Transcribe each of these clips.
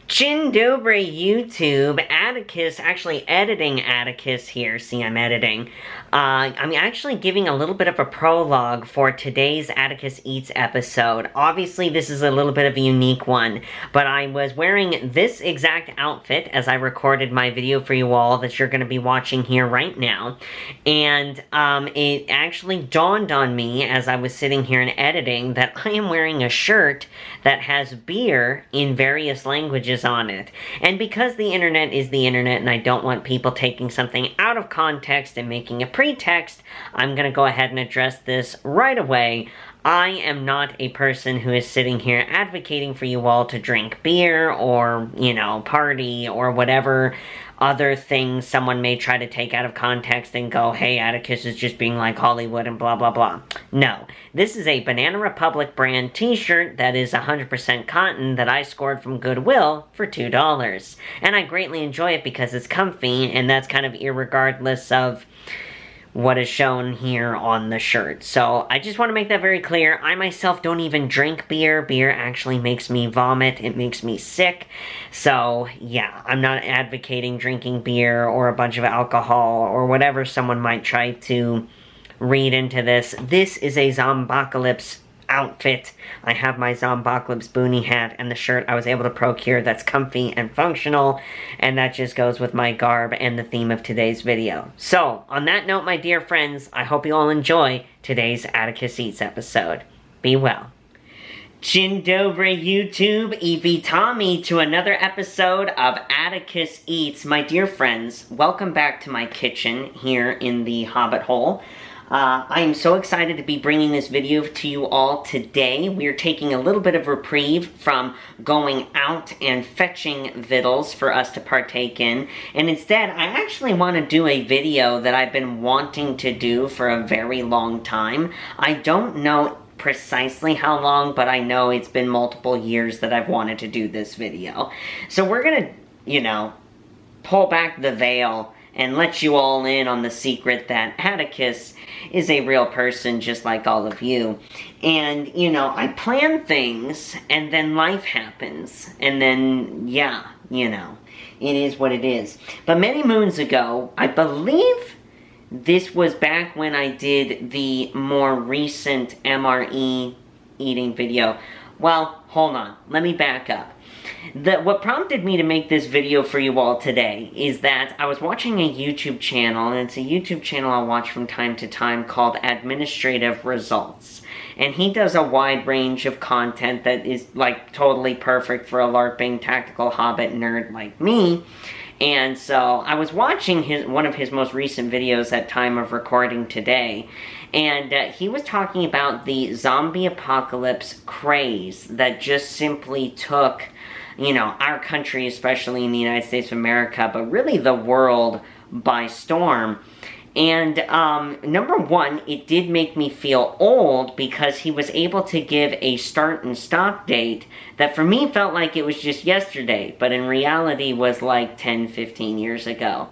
Dzień dobry, YouTube. Atticus, actually editing Atticus here. See, I'm editing. I'm actually giving a little bit of a prologue for today's Atticus Eats episode. Obviously, this is a little bit of a unique one, but I was wearing this exact outfit as I recorded my video for you all that you're going to be watching here right now. And it actually dawned on me as I was sitting here and editing that I am wearing a shirt that has beer in various languages on it. And because the internet is the internet and I don't want people taking something out of context and making a pretext, I'm gonna go ahead and address this right away. I am not a person who is sitting here advocating for you all to drink beer or, party or whatever other things someone may try to take out of context and go, hey, Atticus is just being like Hollywood and blah, blah, blah. No. This is a Banana Republic brand t-shirt that is 100% cotton that I scored from Goodwill for $2. And I greatly enjoy it because it's comfy, and that's kind of irregardless of what is shown here on the shirt. So I just want to make that very clear. I myself don't even drink beer. Beer actually makes me vomit. It makes me sick. So yeah, I'm not advocating drinking beer or a bunch of alcohol or whatever someone might try to read into this. This is a Zombocalypse outfit. I have my Zombocalypse boonie hat and the shirt I was able to procure that's comfy and functional, and that just goes with my garb and the theme of today's video. So, on that note, my dear friends, I hope you all enjoy today's Atticus Eats episode. Be well. Dzień dobry, YouTube. Witamy to another episode of Atticus Eats. My dear friends, welcome back to my kitchen here in the Hobbit Hole. I am so excited to be bringing this video to you all today. We are taking a little bit of reprieve from going out and fetching vittles for us to partake in. And instead, I actually want to do a video that I've been wanting to do for a very long time. I don't know precisely how long, but I know it's been multiple years that I've wanted to do this video. So we're gonna, pull back the veil and let you all in on the secret that Atticus is a real person just like all of you. And, I plan things, and then life happens. And then, yeah, it is what it is. But many moons ago, I believe this was back when I did the more recent MRE eating video. Well, hold on. Let me back up. What prompted me to make this video for you all today is that I was watching a YouTube channel, and it's a YouTube channel I watch from time to time called Administrative Results. And he does a wide range of content that is, totally perfect for a LARPing tactical hobbit nerd like me. And so I was watching one of his most recent videos at time of recording today, and he was talking about the zombie apocalypse craze that just simply took, our country, especially in the United States of America, but really the world by storm. And number one, it did make me feel old because he was able to give a start and stop date that for me felt like it was just yesterday, but in reality was like 10, 15 years ago.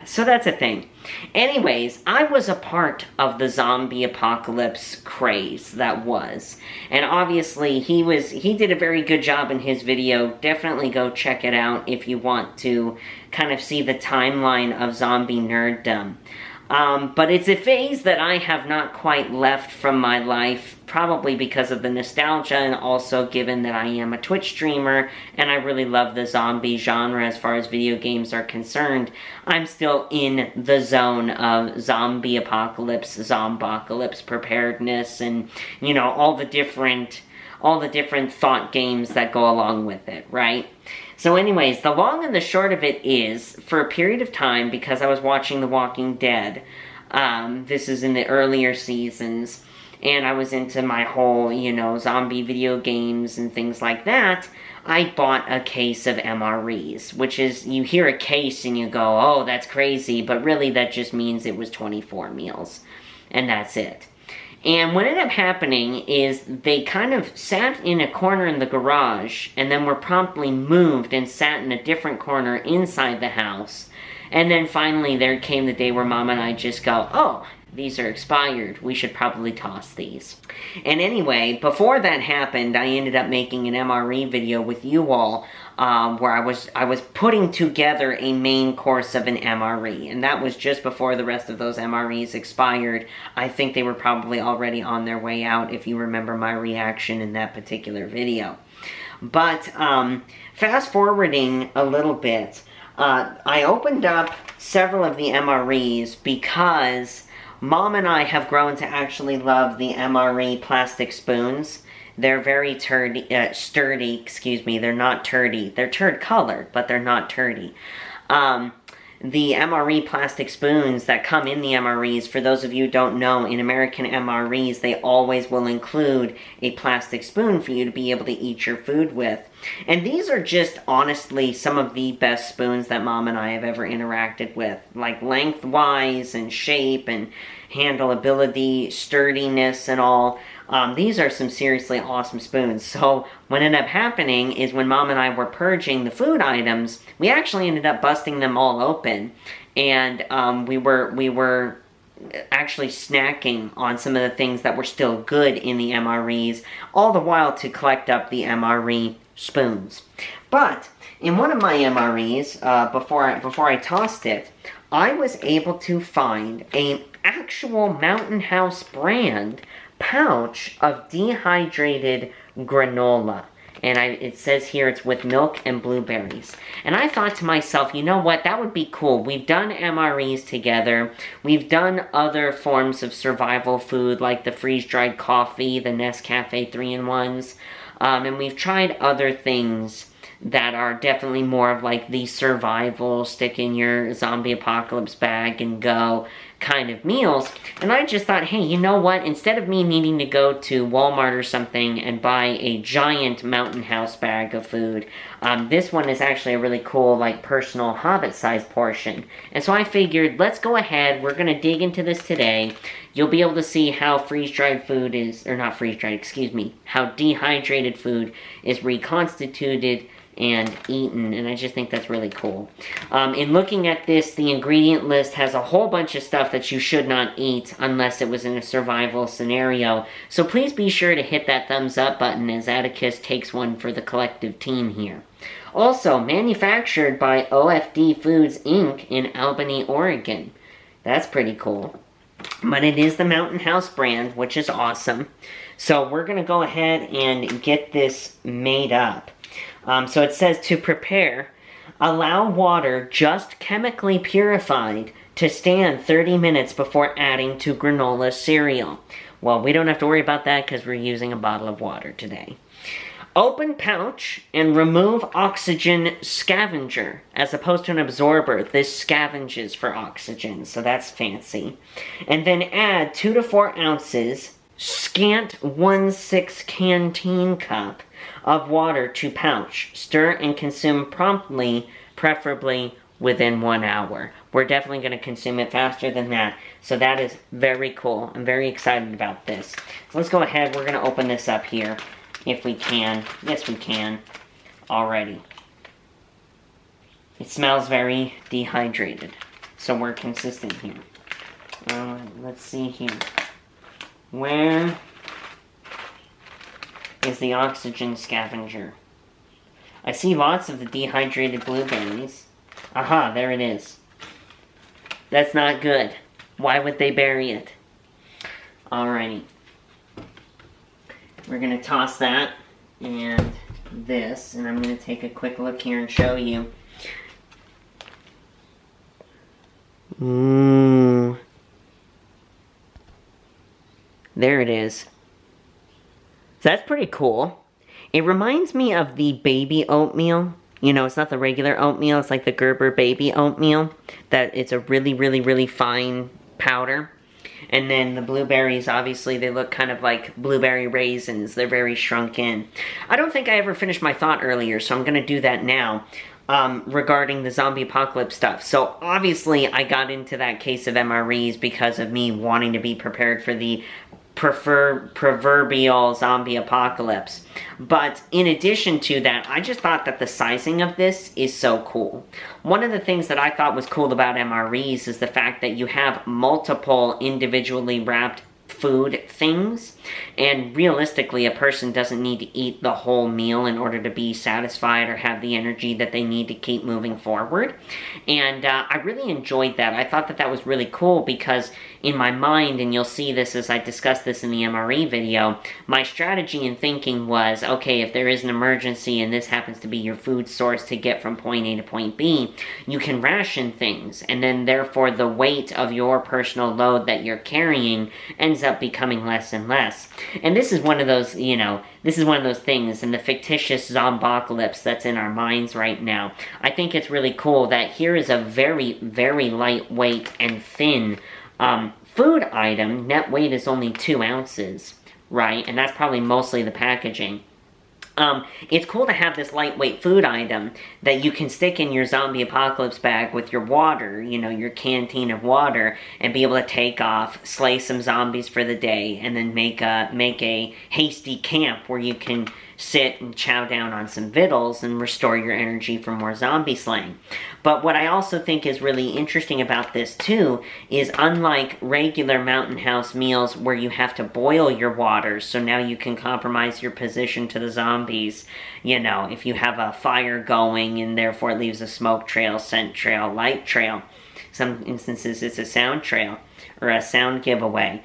So that's a thing. Anyways, I was a part of the zombie apocalypse craze that was. And obviously, he did a very good job in his video. Definitely go check it out if you want to kind of see the timeline of zombie nerddom. But it's a phase that I have not quite left from my life, probably because of the nostalgia, and also given that I am a Twitch streamer, and I really love the zombie genre as far as video games are concerned. I'm still in the zone of zombie apocalypse, zombocalypse preparedness, and, all the different thought games that go along with it, right? So anyways, the long and the short of it is, for a period of time, because I was watching The Walking Dead, this is in the earlier seasons, and I was into my whole, zombie video games and things like that, I bought a case of MREs, which is, you hear a case and you go, oh, that's crazy, but really that just means it was 24 meals, and that's it. And what ended up happening is they kind of sat in a corner in the garage and then were promptly moved and sat in a different corner inside the house. And then finally there came the day where Mom and I just go, oh, these are expired. We should probably toss these. And anyway, before that happened, I ended up making an MRE video with you all, where I was putting together a main course of an MRE, and that was just before the rest of those MREs expired. I think they were probably already on their way out, if you remember my reaction in that particular video. But, fast forwarding a little bit, I opened up several of the MREs because Mom and I have grown to actually love the MRE plastic spoons. They're very sturdy, excuse me, they're not turdy. They're turd colored, but they're not turdy. The MRE plastic spoons that come in the MREs, for those of you who don't know, in American MREs, they always will include a plastic spoon for you to be able to eat your food with. And these are just, honestly, some of the best spoons that Mom and I have ever interacted with. Like, lengthwise, and shape, and handleability, sturdiness, and all. These are some seriously awesome spoons. So what ended up happening is when Mom and I were purging the food items, we actually ended up busting them all open. And we were actually snacking on some of the things that were still good in the MREs, all the while to collect up the MRE spoons. But in one of my MREs, before I tossed it, I was able to find an actual Mountain House brand pouch of dehydrated granola. And it says here it's with milk and blueberries. And I thought to myself, you know what, that would be cool. We've done MREs together. We've done other forms of survival food, like the freeze-dried coffee, the Nescafe 3-in-1s. And we've tried other things that are definitely more of like the survival, stick in your zombie apocalypse bag and go kind of meals. And I just thought, hey, you know what? Instead of me needing to go to Walmart or something and buy a giant Mountain House bag of food, this one is actually a really cool, like, personal Hobbit-sized portion. And so I figured, let's go ahead, we're gonna dig into this today. You'll be able to see how freeze-dried food is, or not freeze-dried, excuse me, how dehydrated food is reconstituted and eaten, and I just think that's really cool. In looking at this, the ingredient list has a whole bunch of stuff that you should not eat unless it was in a survival scenario, so please be sure to hit that thumbs up button as Atticus takes one for the collective team here. Also, manufactured by OFD Foods Inc. in Albany, Oregon. That's pretty cool. But it is the Mountain House brand, which is awesome. So we're going to go ahead and get this made up. So it says to prepare, allow water just chemically purified to stand 30 minutes before adding to granola cereal. Well, we don't have to worry about that because we're using a bottle of water today. Open pouch and remove oxygen scavenger. As opposed to an absorber, this scavenges for oxygen, so that's fancy. And then add 2 to 4 ounces, scant 1/6 canteen cup of water to pouch. Stir and consume promptly, preferably within 1 hour. We're definitely going to consume it faster than that. So that is very cool. I'm very excited about this. So let's go ahead. We're going to open this up here, if we can. Yes, we can. Already. It smells very dehydrated. So we're consistent here. Let's see here. Where is the oxygen scavenger? I see lots of the dehydrated blueberries. Aha, there it is. That's not good. Why would they bury it? Alrighty. We're going to toss that and this, and I'm going to take a quick look here and show you. Ooh. There it is. That's pretty cool. It reminds me of the baby oatmeal. You know, it's not the regular oatmeal, it's like the Gerber baby oatmeal. That it's a really, really, really fine powder. And then the blueberries, obviously, they look kind of like blueberry raisins. They're very shrunk in. I don't think I ever finished my thought earlier, so I'm going to do that now. Regarding the zombie apocalypse stuff. So, obviously, I got into that case of MREs because of me wanting to be prepared for the proverbial zombie apocalypse. But in addition to that, I just thought that the sizing of this is so cool. One of the things that I thought was cool about MREs is the fact that you have multiple individually wrapped food things, and realistically a person doesn't need to eat the whole meal in order to be satisfied or have the energy that they need to keep moving forward. And I really enjoyed that. I thought that that was really cool because in my mind, and you'll see this as I discuss this in the MRE video, my strategy and thinking was, okay, if there is an emergency and this happens to be your food source to get from point A to point B, you can ration things, and then therefore the weight of your personal load that you're carrying ends up becoming less and less. And this is one of those, this is one of those things in the fictitious zombocalypse that's in our minds right now. I think it's really cool that here is a very, very lightweight and thin food item. Net weight is only 2 ounces, right? And that's probably mostly the packaging. It's cool to have this lightweight food item that you can stick in your zombie apocalypse bag with your water, your canteen of water, and be able to take off, slay some zombies for the day, and then make a hasty camp where you can sit and chow down on some victuals and restore your energy for more zombie slaying. But what I also think is really interesting about this too is unlike regular Mountain House meals where you have to boil your water, so now you can compromise your position to the zombies, if you have a fire going and therefore it leaves a smoke trail, scent trail, light trail. Some instances it's a sound trail or a sound giveaway.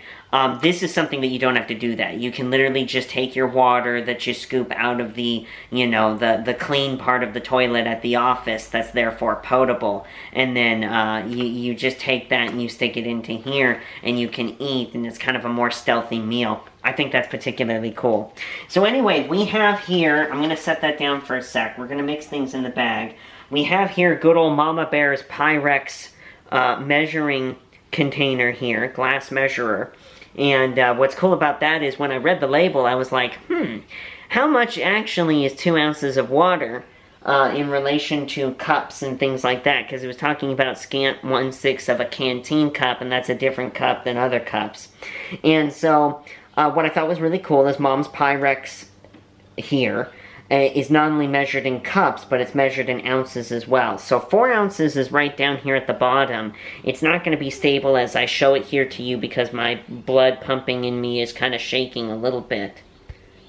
This is something that you don't have to do that. You can literally just take your water that you scoop out of the, the clean part of the toilet at the office that's therefore potable. And then you just take that and you stick it into here and you can eat, and it's kind of a more stealthy meal. I think that's particularly cool. So anyway, we have here, I'm going to set that down for a sec. We're going to mix things in the bag. We have here good old Mama Bear's Pyrex measuring container here, glass measurer. And what's cool about that is when I read the label, I was like, how much actually is 2 ounces of water in relation to cups and things like that? Because it was talking about scant 1/6 of a canteen cup, and that's a different cup than other cups. And so what I thought was really cool is Mom's Pyrex here is not only measured in cups, but it's measured in ounces as well. So 4 ounces is right down here at the bottom. It's not going to be stable as I show it here to you because my blood pumping in me is kind of shaking a little bit.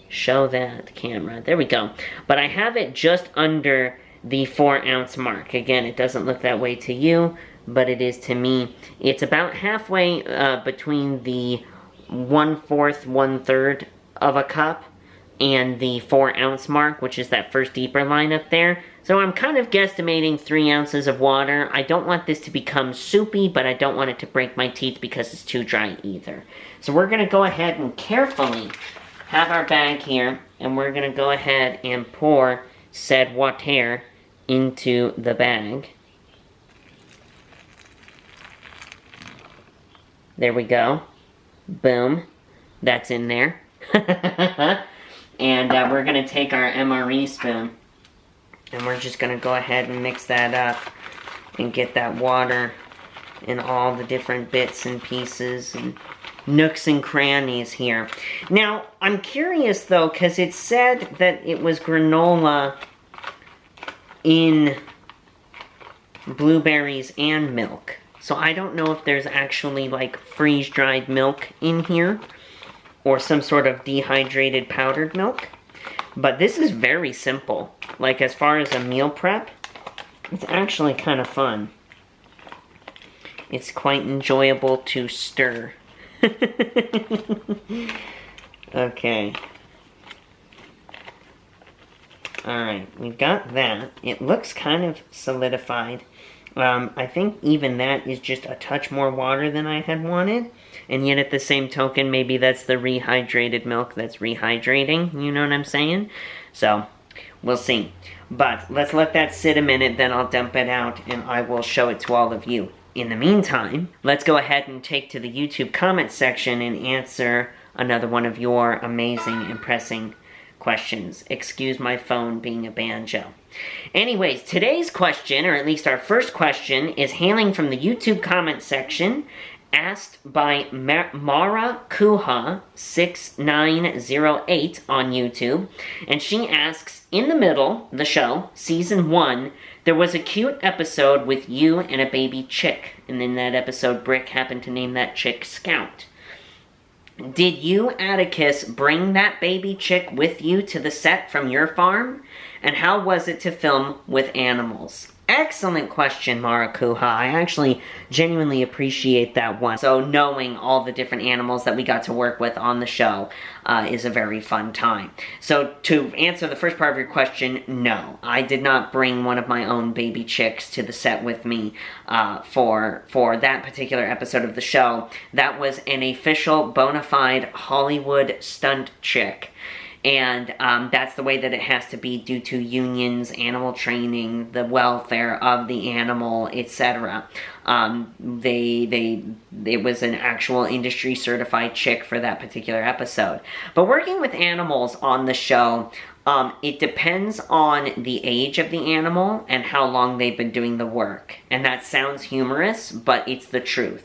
Show that camera. There we go. But I have it just under the 4 ounce mark. Again, it doesn't look that way to you, but it is to me. It's about halfway between the 1/4, 1/3 of a cup and the 4 ounce mark, which is that first deeper line up there. So I'm kind of guesstimating 3 ounces of water. I don't want this to become soupy, but I don't want it to break my teeth because it's too dry either. So we're going to go ahead and carefully have our bag here, and we're going to go ahead and pour said water into the bag. There we go. Boom. That's in there. And we're going to take our MRE spoon, and we're just going to go ahead and mix that up and get that water in all the different bits and pieces and nooks and crannies here. Now, I'm curious though, because it said that it was granola in blueberries and milk. So I don't know if there's actually like freeze-dried milk in here, or some sort of dehydrated powdered milk. But this is very simple. Like, as far as a meal prep, it's actually kind of fun. It's quite enjoyable to stir. Okay. Alright, we've got that. It looks kind of solidified. I think even that is just a touch more water than I had wanted. And yet at the same token, maybe that's the rehydrated milk that's rehydrating. You know what I'm saying? So, we'll see. But let's let that sit a minute, then I'll dump it out and I will show it to all of you. In the meantime, let's go ahead and take to the YouTube comment section and answer another one of your amazing and pressing questions. Excuse my phone being a banjo. Anyways, today's question, or at least our first question, is hailing from the YouTube comment section, asked by Mara Kuha 6908 on YouTube, and she asks, in the middle, the show, season 1, there was a cute episode with you and a baby chick, and in that episode, Brick happened to name that chick Scout. Did you, Atticus, bring that baby chick with you to the set from your farm? And how was it to film with animals? Excellent question, Marakuha. I actually genuinely appreciate that one. So knowing all the different animals that we got to work with on the show is a very fun time. So to answer the first part of your question, no. I did not bring one of my own baby chicks to the set with me for that particular episode of the show. That was an official, bona fide Hollywood stunt chick. And that's the way that it has to be due to unions, animal training, the welfare of the animal, etc. It was an actual industry certified chick for that particular episode. But working with animals on the show, it depends on the age of the animal and how long they've been doing the work. And that sounds humorous, but it's the truth.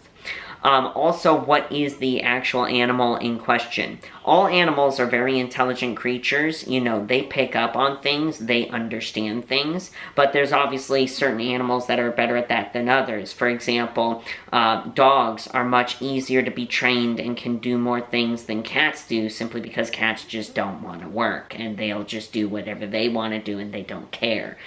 Also, what is the actual animal in question? All animals are very intelligent creatures. You know, they pick up on things, they understand things, but there's obviously certain animals that are better at that than others. For example, dogs are much easier to be trained and can do more things than cats do, simply because cats just don't want to work, and they'll just do whatever they want to do and they don't care.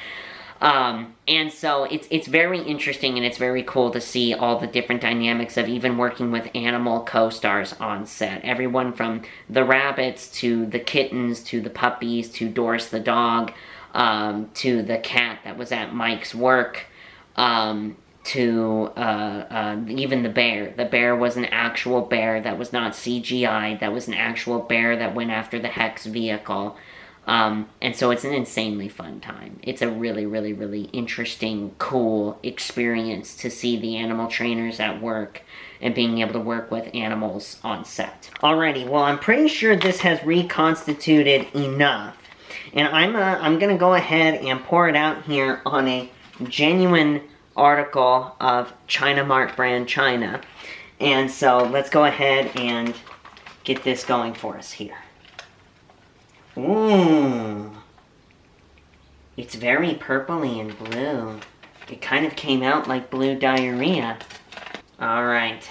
And so it's very interesting, and it's very cool to see all the different dynamics of even working with animal co-stars on set. Everyone from the rabbits, to the kittens, to the puppies, to Doris the dog, to the cat that was at Mike's work, to even the bear. The bear was an actual bear that was not CGI, that was an actual bear that went after the Hex vehicle. And so it's an insanely fun time. It's a really, really, really interesting, cool experience to see the animal trainers at work and being able to work with animals on set. Alrighty, well, I'm pretty sure this has reconstituted enough. And I'm gonna go ahead and pour it out here on a genuine article of China Mart brand China. And so let's go ahead and get this going for us here. Ooh, it's very purpley and blue. It kind of came out like blue diarrhea. Alright,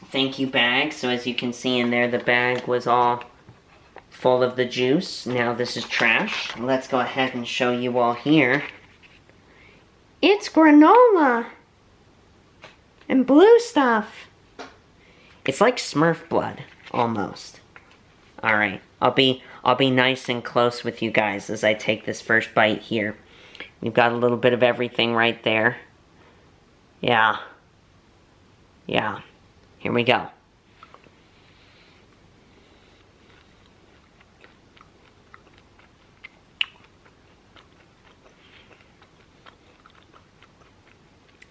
thank you bag. So as you can see in there, the bag was all full of the juice. Now this is trash. Let's go ahead and show you all here. It's granola and blue stuff. It's like Smurf blood, almost. Alright, I'll be nice and close with you guys as I take this first bite here. We've got a little bit of everything right there. Yeah. Yeah. Here we go.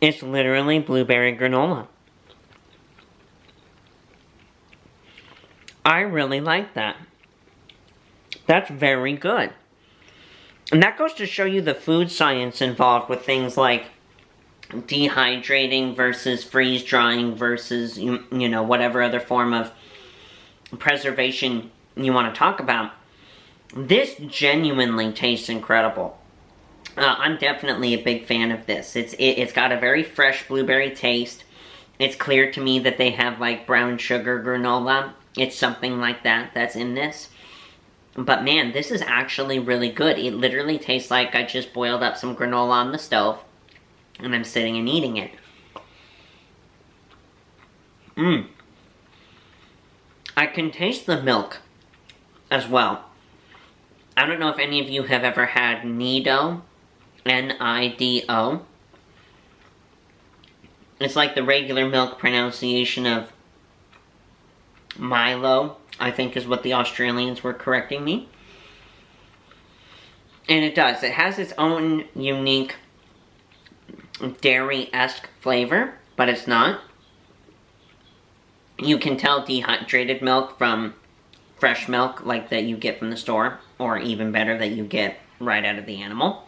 It's literally blueberry granola. I really like that. That's very good. And that goes to show you the food science involved with things like dehydrating versus freeze drying versus, you know, whatever other form of preservation you want to talk about. This genuinely tastes incredible. I'm definitely a big fan of this. It's got a very fresh blueberry taste. It's clear to me that they have like brown sugar granola. It's something like that that's in this. But man, this is actually really good. It literally tastes like I just boiled up some granola on the stove and I'm sitting and eating it. I can taste the milk as well. I don't know if any of you have ever had Nido, N-I-D-O. It's like the regular milk pronunciation of Milo, I think is what the Australians were correcting me. And it does. It has its own unique dairy-esque flavor, but it's not. You can tell dehydrated milk from fresh milk like that you get from the store, or even better, that you get right out of the animal.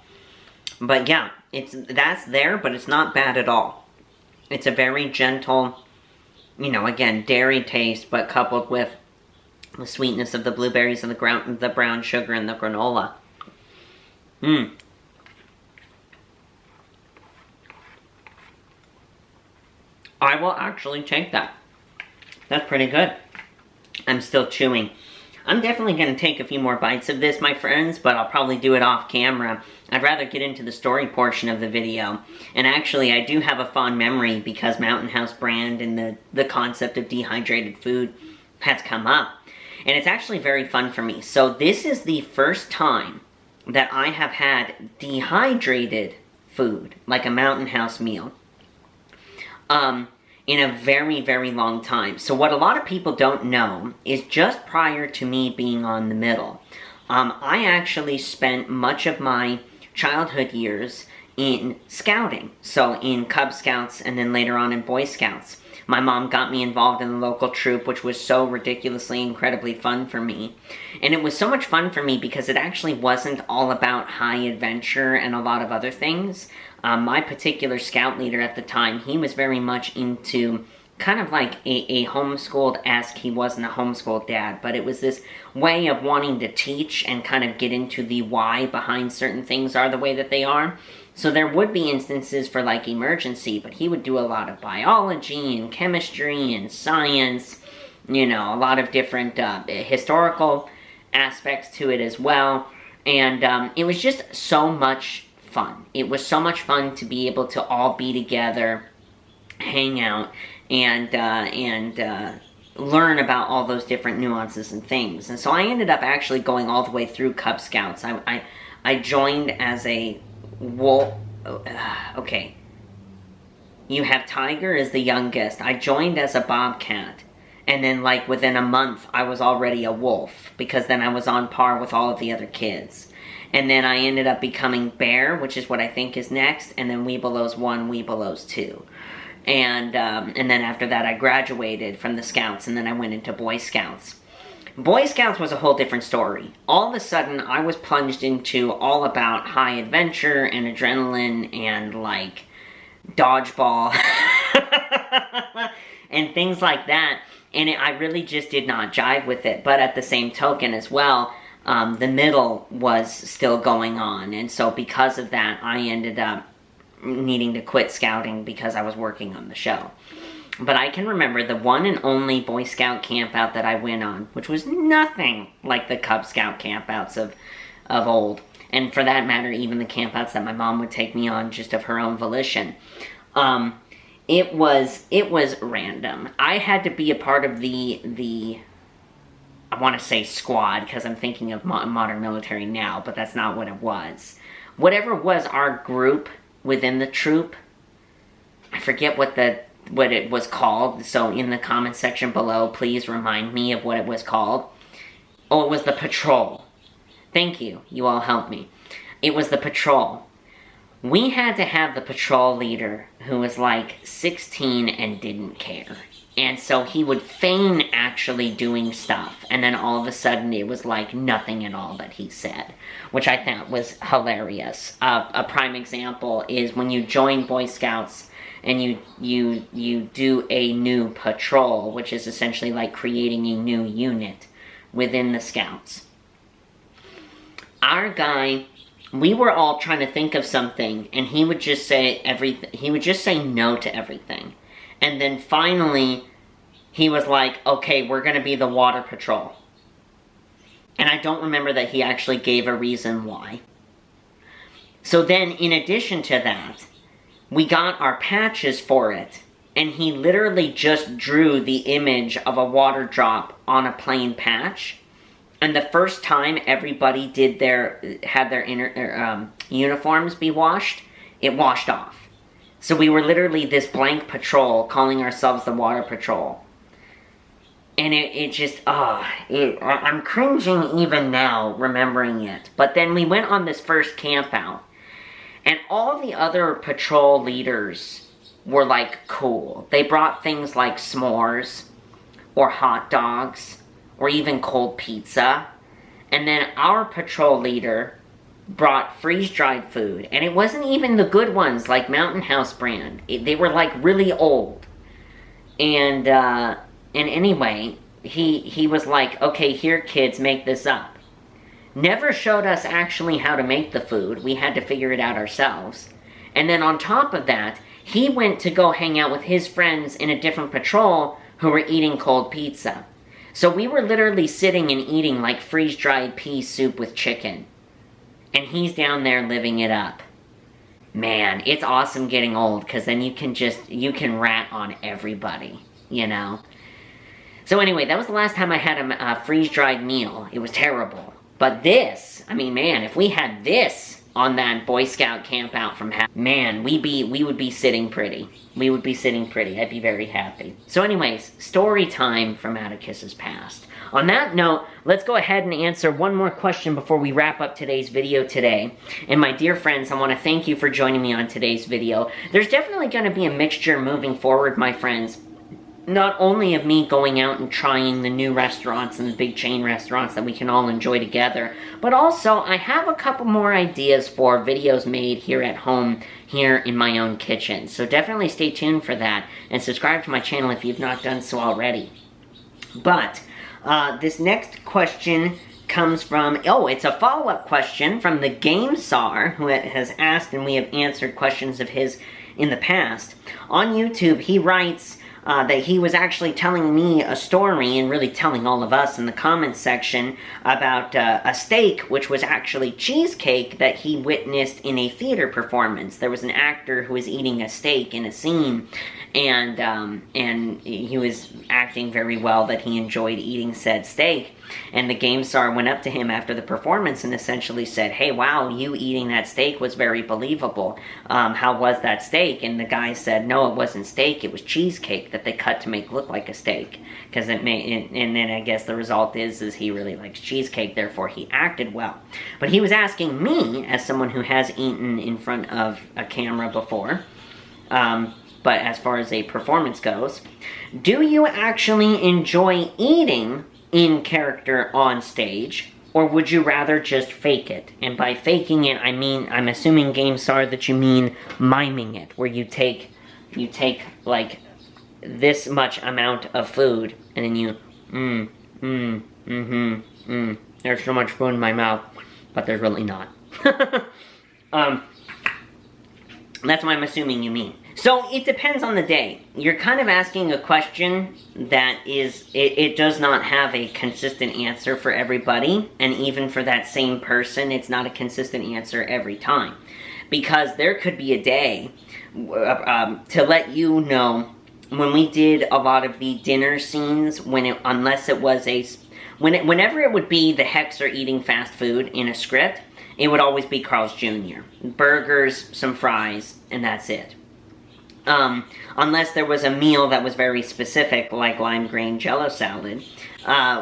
But yeah, that's there, but it's not bad at all. It's a very gentle, you know, again, dairy taste, but coupled with the sweetness of the blueberries and the brown sugar and the granola. I will actually take that. That's pretty good. I'm still chewing. I'm definitely going to take a few more bites of this, my friends, but I'll probably do it off camera. I'd rather get into the story portion of the video. And actually, I do have a fond memory because Mountain House brand and the concept of dehydrated food has come up. And it's actually very fun for me. So this is the first time that I have had dehydrated food, like a Mountain House meal, in a very, very long time. So what a lot of people don't know is just prior to me being on the middle, I actually spent much of my childhood years in scouting. So in Cub Scouts and then later on in Boy Scouts. My mom got me involved in the local troop, which was so ridiculously, incredibly fun for me. And it was so much fun for me because it actually wasn't all about high adventure and a lot of other things. My particular scout leader at the time, he was very much into kind of like a homeschooled-esque, he wasn't a homeschooled dad, but it was this way of wanting to teach and kind of get into the why behind certain things are the way that they are. So there would be instances for like emergency, but he would do a lot of biology and chemistry and science, you know, a lot of different historical aspects to it as well. And it was just so much fun. It was so much fun to be able to all be together, hang out, and learn about all those different nuances and things. And so I ended up actually going all the way through Cub Scouts. I joined as a wolf. Okay. You have Tiger as the youngest. I joined as a bobcat. And then, like, within a month, I was already a wolf. Because then I was on par with all of the other kids. And then I ended up becoming bear, which is what I think is next. And then Weebelows 1, Weebelows 2. And then after that, I graduated from the Scouts. And then I went into Boy Scouts. Boy Scouts was a whole different story. All of a sudden, I was plunged into all about high adventure and adrenaline and, like, dodgeball and things like that. And I really just did not jive with it. But at the same token as well, the middle was still going on. And so because of that, I ended up needing to quit scouting because I was working on the show. But I can remember the one and only Boy Scout campout that I went on, which was nothing like the Cub Scout campouts of old. And for that matter, even the campouts that my mom would take me on just of her own volition. It was random. I had to be a part of the I want to say squad, because I'm thinking of modern military now, but that's not what it was. Whatever was our group within the troop, I forget what it was called, so in the comment section below, please remind me of what it was called. Oh, it was the patrol. Thank you, you all helped me. It was the patrol. We had to have the patrol leader who was like 16 and didn't care. And so he would feign actually doing stuff, and then all of a sudden it was like nothing at all that he said, which I thought was hilarious. A prime example is when you join Boy Scouts and you do a new patrol, which is essentially like creating a new unit within the Scouts. Our guy, we were all trying to think of something, and he would just say everything. He would just say no to everything. And then finally, he was like, okay, we're going to be the water patrol. And I don't remember that he actually gave a reason why. So then, in addition to that, we got our patches for it. And he literally just drew the image of a water drop on a plain patch. And the first time everybody had their uniforms be washed, it washed off. So we were literally this blank patrol calling ourselves the Water Patrol. And it just, I'm cringing even now remembering it. But then we went on this first camp out. And all the other patrol leaders were like cool. They brought things like s'mores or hot dogs or even cold pizza. And then our patrol leader brought freeze-dried food, and it wasn't even the good ones like Mountain House brand. They were like really old. And anyway, he was like, okay, here kids, make this up. Never showed us actually how to make the food. We had to figure it out ourselves. And then on top of that, he went to go hang out with his friends in a different patrol who were eating cold pizza. So we were literally sitting and eating like freeze-dried pea soup with chicken. And he's down there living it up. Man, it's awesome getting old, because then you can rat on everybody, you know? So anyway, that was the last time I had a freeze-dried meal. It was terrible. But this, I mean, man, if we had this on that Boy Scout camp out from man, we would be sitting pretty. We would be sitting pretty. I'd be very happy. So anyways, story time from Atticus's past. On that note, let's go ahead and answer one more question before we wrap up today's video today. And my dear friends, I want to thank you for joining me on today's video. There's definitely going to be a mixture moving forward, my friends. Not only of me going out and trying the new restaurants and the big chain restaurants that we can all enjoy together, but also I have a couple more ideas for videos made here at home, here in my own kitchen. So definitely stay tuned for that, and subscribe to my channel if you've not done so already. But this next question comes from, it's a follow-up question from the Game Czar, who has asked, and we have answered questions of his in the past. On YouTube, he writes that he was actually telling me a story, and really telling all of us in the comments section, about a steak, which was actually cheesecake, that he witnessed in a theater performance. There was an actor who was eating a steak in a scene, and he was acting very well that he enjoyed eating said steak. And the Game Czar went up to him after the performance and essentially said, hey, wow, you eating that steak was very believable. How was that steak? And the guy said, no, it wasn't steak, it was cheesecake that they cut to make look like a steak. Because and then I guess the result is he really likes cheesecake, therefore he acted well. But he was asking me, as someone who has eaten in front of a camera before, but as far as a performance goes, do you actually enjoy eating in character on stage, or would you rather just fake it? And by faking it, I mean, I'm assuming, Game Czar, that you mean miming it, where you take like this much amount of food, and then you, there's so much food in my mouth, but there's really not. That's what I'm assuming you mean. So, it depends on the day. You're kind of asking a question that is, it does not have a consistent answer for everybody, and even for that same person, it's not a consistent answer every time. Because there could be a day, to let you know, when we did a lot of the dinner scenes, unless it was whenever it would be the Hex are eating fast food in a script, it would always be Carl's Jr. Burgers, some fries, and that's it. Unless there was a meal that was very specific, like lime green jello salad,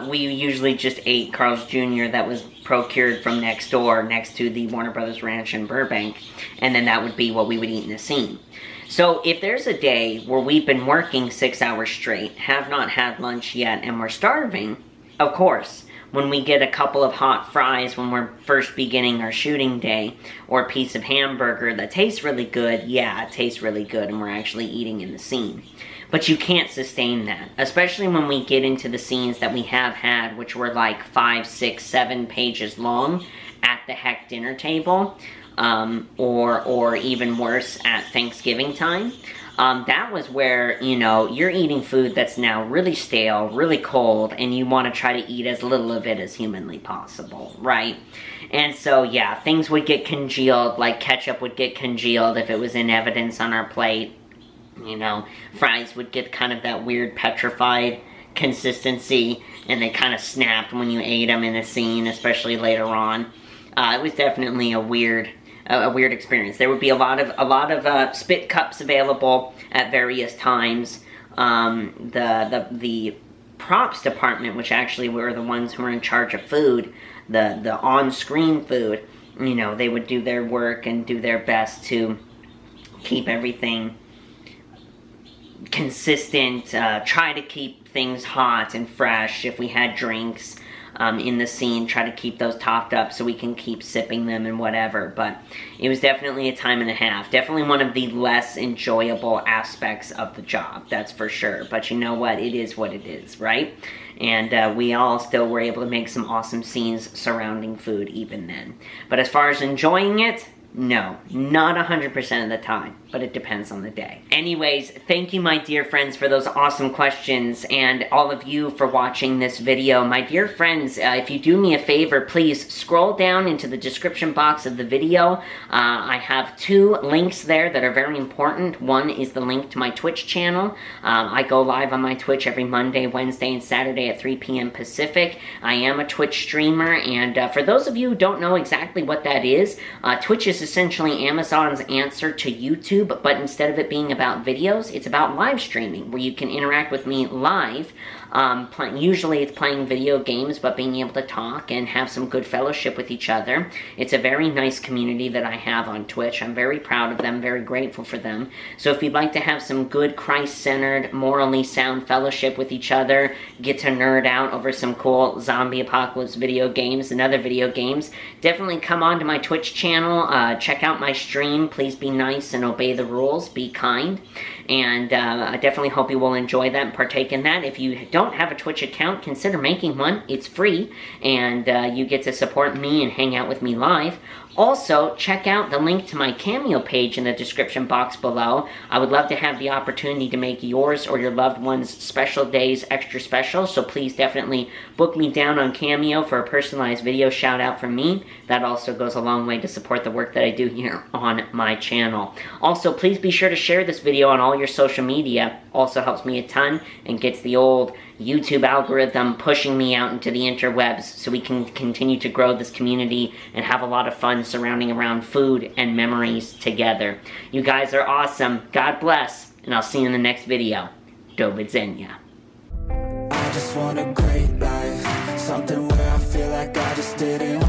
we usually just ate Carl's Jr. that was procured from next door, next to the Warner Brothers Ranch in Burbank, and then that would be what we would eat in the scene. So if there's a day where we've been working 6 hours straight, have not had lunch yet, and we're starving, of course, when we get a couple of hot fries when we're first beginning our shooting day, or a piece of hamburger that tastes really good, yeah, it tastes really good and we're actually eating in the scene. But you can't sustain that, especially when we get into the scenes that we have had, which were like 5, 6, 7 pages long at the Heck dinner table, or even worse, at Thanksgiving time. That was where, you know, you're eating food that's now really stale, really cold, and you want to try to eat as little of it as humanly possible, right? And so, yeah, things would get congealed, like ketchup would get congealed if it was in evidence on our plate. You know, fries would get kind of that weird petrified consistency, and they kind of snapped when you ate them in a scene, especially later on. It was definitely a weird experience. There would be a lot of spit cups available at various times. The props department, which actually were the ones who were in charge of food, the on-screen food, you know, they would do their work and do their best to keep everything consistent, try to keep things hot and fresh if we had drinks. in the scene, try to keep those topped up so we can keep sipping them and whatever. But it was definitely a time and a half. Definitely one of the less enjoyable aspects of the job, that's for sure. But you know what? It is what it is, right? And we all still were able to make some awesome scenes surrounding food even then. But as far as enjoying it, no, not 100% of the time, but it depends on the day. Anyways, thank you, my dear friends, for those awesome questions, and all of you for watching this video. My dear friends, if you do me a favor, please scroll down into the description box of the video. I have 2 links there that are very important. One is the link to my Twitch channel. I go live on my Twitch every Monday, Wednesday, and Saturday at 3 p.m. Pacific. I am a Twitch streamer, and for those of you who don't know exactly what that is, Twitch is essentially Amazon's answer to YouTube, but instead of it being about videos, it's about live streaming, where you can interact with me live. Usually it's playing video games, but being able to talk and have some good fellowship with each other. It's a very nice community that I have on Twitch. I'm very proud of them, very grateful for them. So if you'd like to have some good Christ-centered, morally sound fellowship with each other, get to nerd out over some cool zombie apocalypse video games and other video games, definitely come on to my Twitch channel, check out my stream. Please be nice and obey the rules, be kind, and I definitely hope you will enjoy that and partake in that. If you don't have a Twitch account, consider making one. It's free, and you get to support me and hang out with me live. Also, check out the link to my Cameo page in the description box below. I would love to have the opportunity to make yours or your loved one's special days extra special, so please definitely book me down on Cameo for a personalized video shout out from me. That also goes a long way to support the work that I do here on my channel. Also, please be sure to share this video on all your social media. Also helps me a ton and gets the old YouTube algorithm pushing me out into the interwebs so we can continue to grow this community and have a lot of fun surrounding around food and memories together. You guys are awesome. God bless, and I'll see you in the next video. Do widzenia. I just want a great life, something where I feel like I just didn't